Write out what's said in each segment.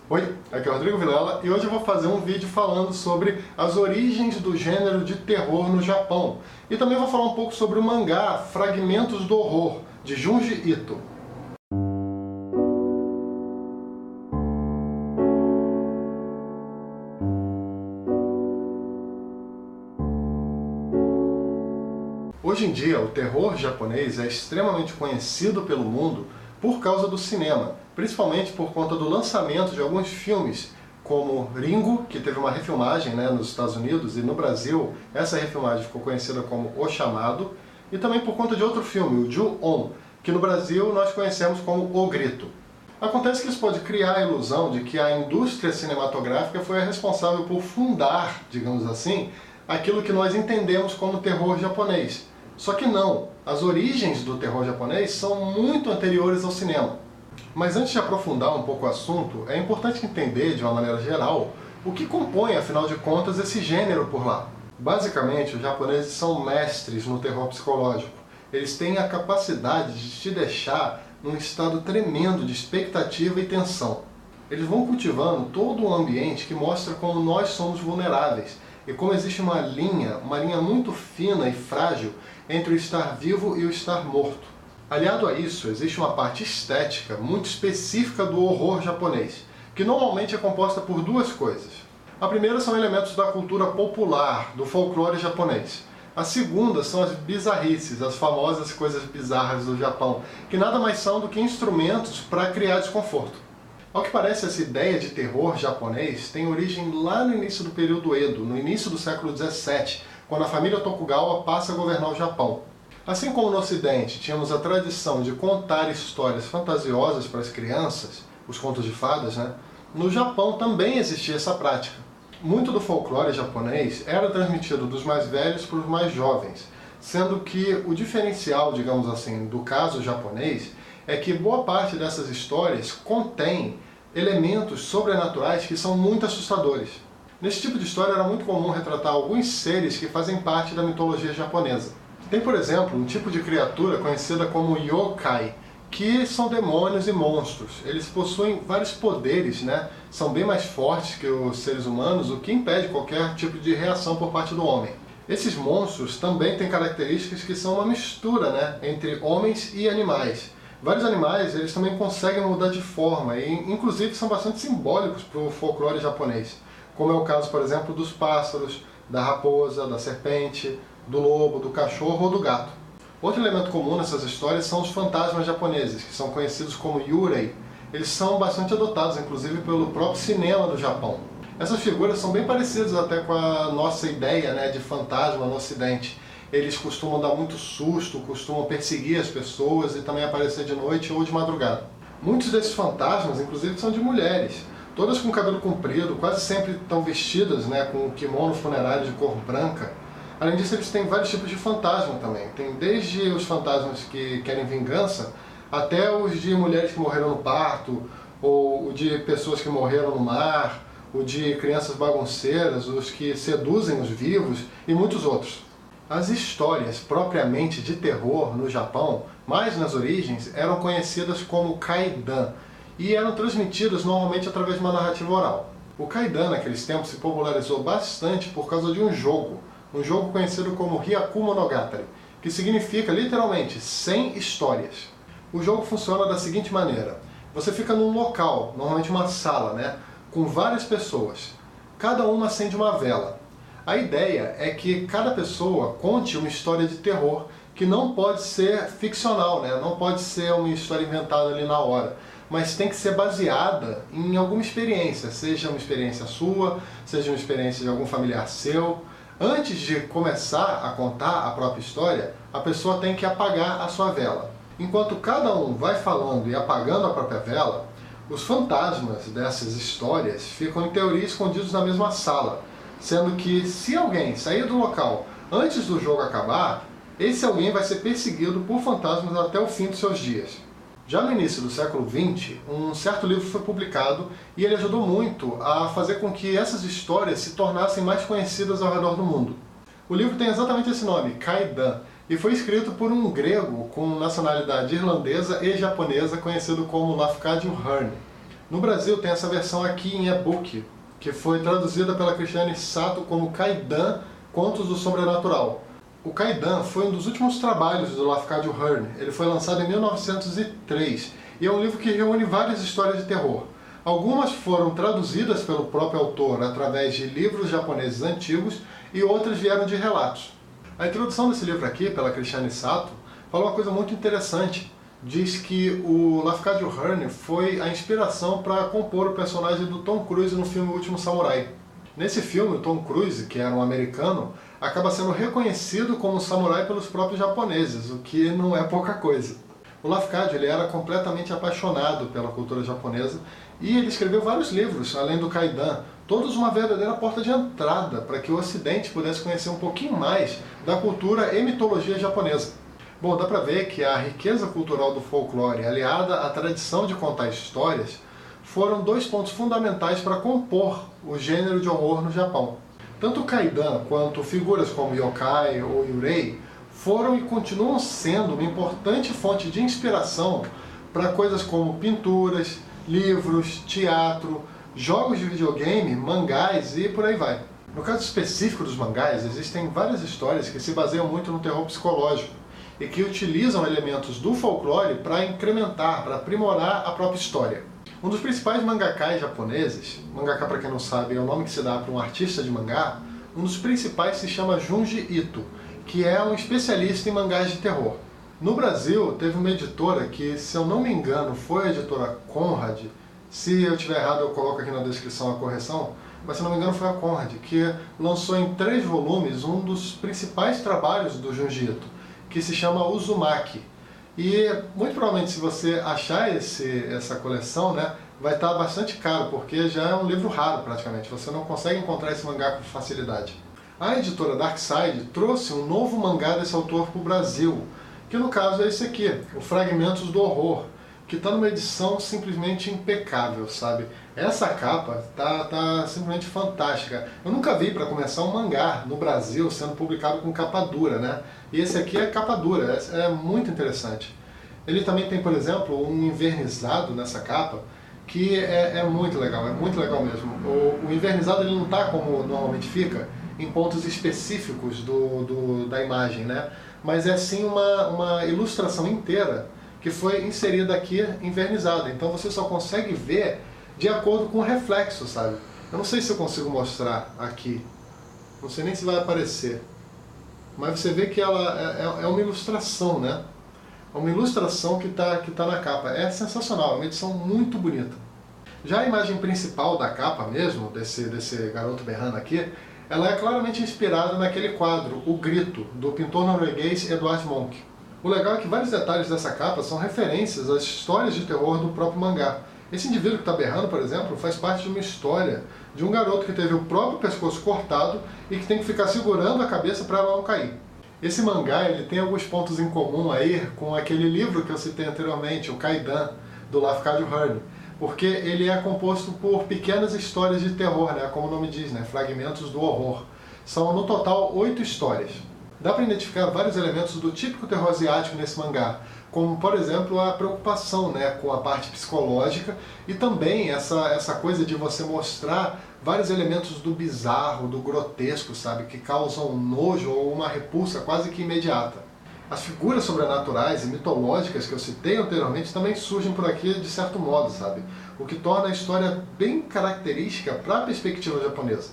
Oi, aqui é o Rodrigo Vilela e hoje eu vou fazer um vídeo falando sobre as origens do gênero de terror no Japão. E também vou falar um pouco sobre o mangá Fragmentos do Horror, de Junji Ito. Hoje em dia, o terror japonês é extremamente conhecido pelo mundo por causa do cinema, principalmente por conta do lançamento de alguns filmes, como Ringo, que teve uma refilmagem nos Estados Unidos, e no Brasil essa refilmagem ficou conhecida como O Chamado, e também por conta de outro filme, o Ju-On, que no Brasil nós conhecemos como O Grito. Acontece que isso pode criar a ilusão de que a indústria cinematográfica foi a responsável por fundar, digamos assim, aquilo que nós entendemos como terror japonês. Só que não, as origens do terror japonês são muito anteriores ao cinema. Mas antes de aprofundar um pouco o assunto, é importante entender, de uma maneira geral, o que compõe, afinal de contas, esse gênero por lá. Basicamente, os japoneses são mestres no terror psicológico. Eles têm a capacidade de te deixar num estado tremendo de expectativa e tensão. Eles vão cultivando todo um ambiente que mostra como nós somos vulneráveis e como existe uma linha muito fina e frágil entre o estar vivo e o estar morto. Aliado a isso, existe uma parte estética muito específica do horror japonês, que normalmente é composta por duas coisas. A primeira são elementos da cultura popular, do folclore japonês. A segunda são as bizarrices, as famosas coisas bizarras do Japão, que nada mais são do que instrumentos para criar desconforto. Ao que parece, essa ideia de terror japonês tem origem lá no início do período Edo, no início do século XVII, quando a família Tokugawa passa a governar o Japão. Assim como no Ocidente tínhamos a tradição de contar histórias fantasiosas para as crianças, os contos de fadas, no Japão também existia essa prática. Muito do folclore japonês era transmitido dos mais velhos para os mais jovens, sendo que o diferencial, digamos assim, do caso japonês é que boa parte dessas histórias contém elementos sobrenaturais que são muito assustadores. Nesse tipo de história era muito comum retratar alguns seres que fazem parte da mitologia japonesa. Tem, por exemplo, um tipo de criatura conhecida como yokai, que são demônios e monstros. Eles possuem vários poderes, são bem mais fortes que os seres humanos, o que impede qualquer tipo de reação por parte do homem. Esses monstros também têm características que são uma mistura entre homens e animais. Vários animais eles também conseguem mudar de forma e, inclusive, são bastante simbólicos para o folclore japonês, como é o caso, por exemplo, dos pássaros, da raposa, da serpente, do lobo, do cachorro ou do gato. Outro elemento comum nessas histórias são os fantasmas japoneses, que são conhecidos como yurei. Eles são bastante adotados, inclusive, pelo próprio cinema do Japão. Essas figuras são bem parecidas até com a nossa ideia de fantasma no Ocidente. Eles costumam dar muito susto, costumam perseguir as pessoas e também aparecer de noite ou de madrugada. Muitos desses fantasmas, inclusive, são de mulheres, todas com cabelo comprido, quase sempre estão vestidas com um kimono funerário de cor branca. Além disso, eles têm vários tipos de fantasma também. Tem desde os fantasmas que querem vingança, até os de mulheres que morreram no parto, ou o de pessoas que morreram no mar, o de crianças bagunceiras, os que seduzem os vivos e muitos outros. As histórias propriamente de terror no Japão, mais nas origens, eram conhecidas como kaidan e eram transmitidas normalmente através de uma narrativa oral. O kaidan naqueles tempos se popularizou bastante por causa de um jogo conhecido como Hyaku Monogatari, que significa literalmente 100 histórias. O jogo funciona da seguinte maneira: você fica num local, normalmente uma sala, com várias pessoas. Cada uma acende uma vela. A ideia é que cada pessoa conte uma história de terror que não pode ser ficcional, não pode ser uma história inventada ali na hora, mas tem que ser baseada em alguma experiência, seja uma experiência sua, seja uma experiência de algum familiar seu. Antes de começar a contar a própria história, a pessoa tem que apagar a sua vela. Enquanto cada um vai falando e apagando a própria vela, os fantasmas dessas histórias ficam em teoria escondidos na mesma sala, sendo que se alguém sair do local antes do jogo acabar, esse alguém vai ser perseguido por fantasmas até o fim dos seus dias. Já no início do século XX, um certo livro foi publicado e ele ajudou muito a fazer com que essas histórias se tornassem mais conhecidas ao redor do mundo. O livro tem exatamente esse nome, Kaidan, e foi escrito por um grego com nacionalidade irlandesa e japonesa conhecido como Lafcadio Hearn. No Brasil tem essa versão aqui em e-book, que foi traduzida pela Christiane Sato como Kaidan, Contos do Sobrenatural. O Kaidan foi um dos últimos trabalhos do Lafcadio Hearn. Ele foi lançado em 1903 e é um livro que reúne várias histórias de terror. Algumas foram traduzidas pelo próprio autor através de livros japoneses antigos e outras vieram de relatos. A introdução desse livro aqui, pela Christiane Sato, fala uma coisa muito interessante. Diz que o Lafcadio Hearn foi a inspiração para compor o personagem do Tom Cruise no filme O Último Samurai. Nesse filme, o Tom Cruise, que era um americano, acaba sendo reconhecido como samurai pelos próprios japoneses, o que não é pouca coisa. O Lafcadio ele era completamente apaixonado pela cultura japonesa e ele escreveu vários livros, além do Kaidan, todos uma verdadeira porta de entrada para que o Ocidente pudesse conhecer um pouquinho mais da cultura e mitologia japonesa. Bom, dá pra ver que a riqueza cultural do folclore, aliada à tradição de contar histórias, foram dois pontos fundamentais para compor o gênero de horror no Japão. Tanto o Kaidan quanto figuras como yokai ou yurei foram e continuam sendo uma importante fonte de inspiração para coisas como pinturas, livros, teatro, jogos de videogame, mangás e por aí vai. No caso específico dos mangás, existem várias histórias que se baseiam muito no terror psicológico e que utilizam elementos do folclore para incrementar, para aprimorar a própria história. Um dos principais mangakas japoneses, mangaka para quem não sabe é o nome que se dá para um artista de mangá, um dos principais se chama Junji Ito, que é um especialista em mangás de terror. No Brasil teve uma editora que, se eu não me engano, foi a editora Conrad, se eu estiver errado eu coloco aqui na descrição a correção, mas se não me engano foi a Conrad, que lançou em 3 volumes um dos principais trabalhos do Junji Ito, que se chama Uzumaki. E muito provavelmente se você achar essa coleção, né, vai estar bastante caro, porque já é um livro raro praticamente, você não consegue encontrar esse mangá com facilidade. A editora Darkside trouxe um novo mangá desse autor para o Brasil, que no caso é esse aqui, o Fragmentos do Horror, que está numa edição simplesmente impecável, sabe? Essa capa tá simplesmente fantástica. Eu nunca vi, para começar, um mangá no Brasil sendo publicado com capa dura, né? E esse aqui é capa dura, é muito interessante. Ele também tem, por exemplo, um invernizado nessa capa, que é muito legal mesmo. O invernizado ele não está como normalmente fica, em pontos específicos da imagem, né? Mas é sim uma ilustração inteira que foi inserida aqui invernizada. Então você só consegue ver de acordo com o reflexo, sabe? Eu não sei se eu consigo mostrar aqui, não sei nem se vai aparecer, mas você vê que ela é uma ilustração, né? É uma ilustração que tá na capa. É sensacional, é uma edição muito bonita. Já a imagem principal da capa mesmo, desse garoto berrando aqui, ela é claramente inspirada naquele quadro, O Grito, do pintor norueguês Edvard Munch. O legal é que vários detalhes dessa capa são referências às histórias de terror do próprio mangá. Esse indivíduo que está berrando, por exemplo, faz parte de uma história de um garoto que teve o próprio pescoço cortado e que tem que ficar segurando a cabeça para ela não cair. Esse mangá ele tem alguns pontos em comum aí com aquele livro que eu citei anteriormente, o Kaidan, do Lafcadio Hearn, porque ele é composto por pequenas histórias de terror, né, como o nome diz, né, fragmentos do horror. São no total 8 histórias. Dá para identificar vários elementos do típico terror asiático nesse mangá, como por exemplo a preocupação, né, com a parte psicológica e também essa coisa de você mostrar vários elementos do bizarro, do grotesco, sabe, que causam nojo ou uma repulsa quase que imediata. As figuras sobrenaturais e mitológicas que eu citei anteriormente também surgem por aqui de certo modo, sabe, o que torna a história bem característica para a perspectiva japonesa.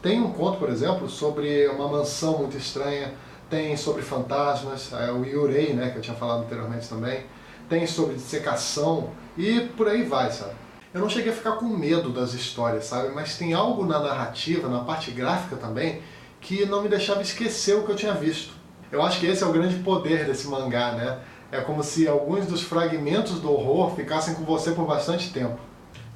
Tem um conto, por exemplo, sobre uma mansão muito estranha, tem sobre fantasmas, o Yurei, né, que eu tinha falado anteriormente também, tem sobre dissecação e por aí vai, sabe. Eu não cheguei a ficar com medo das histórias, sabe, mas tem algo na narrativa, na parte gráfica também, que não me deixava esquecer o que eu tinha visto. Eu acho que esse é o grande poder desse mangá, né, é como se alguns dos fragmentos do horror ficassem com você por bastante tempo.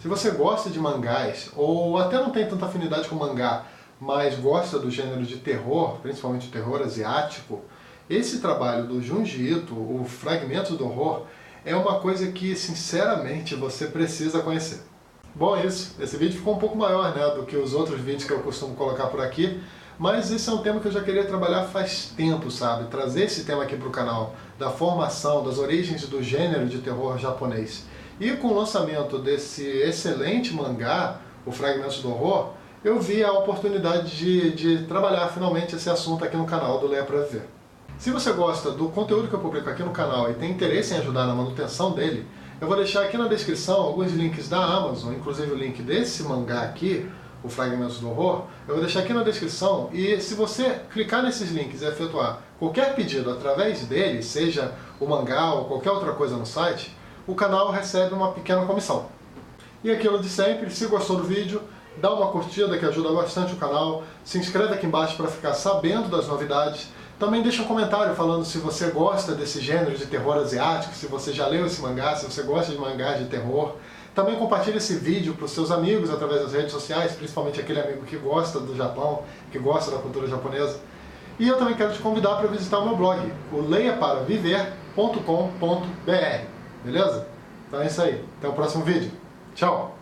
Se você gosta de mangás, ou até não tem tanta afinidade com mangá, mas gosta do gênero de terror, principalmente o terror asiático, esse trabalho do Junji Ito, o Fragmentos do Horror, é uma coisa que, sinceramente, você precisa conhecer. Bom, é isso. Esse vídeo ficou um pouco maior, né, do que os outros vídeos que eu costumo colocar por aqui, mas esse é um tema que eu já queria trabalhar faz tempo, sabe? Trazer esse tema aqui para o canal, da formação, das origens do gênero de terror japonês. E com o lançamento desse excelente mangá, o Fragmentos do Horror, eu vi a oportunidade de trabalhar finalmente esse assunto aqui no canal do Leia Pra Ver. Se você gosta do conteúdo que eu publico aqui no canal e tem interesse em ajudar na manutenção dele, eu vou deixar aqui na descrição alguns links da Amazon, inclusive o link desse mangá aqui, o Fragmentos do Horror, eu vou deixar aqui na descrição, e se você clicar nesses links e efetuar qualquer pedido através dele, seja o mangá ou qualquer outra coisa no site, o canal recebe uma pequena comissão. E aquilo de sempre, se gostou do vídeo, dá uma curtida que ajuda bastante o canal, se inscreve aqui embaixo para ficar sabendo das novidades, também deixa um comentário falando se você gosta desse gênero de terror asiático, se você já leu esse mangá, se você gosta de mangás de terror. Também compartilhe esse vídeo para os seus amigos através das redes sociais, principalmente aquele amigo que gosta do Japão, que gosta da cultura japonesa. E eu também quero te convidar para visitar o meu blog, o leiaparaviver.com.br. Beleza? Então é isso aí. Até o próximo vídeo. Tchau!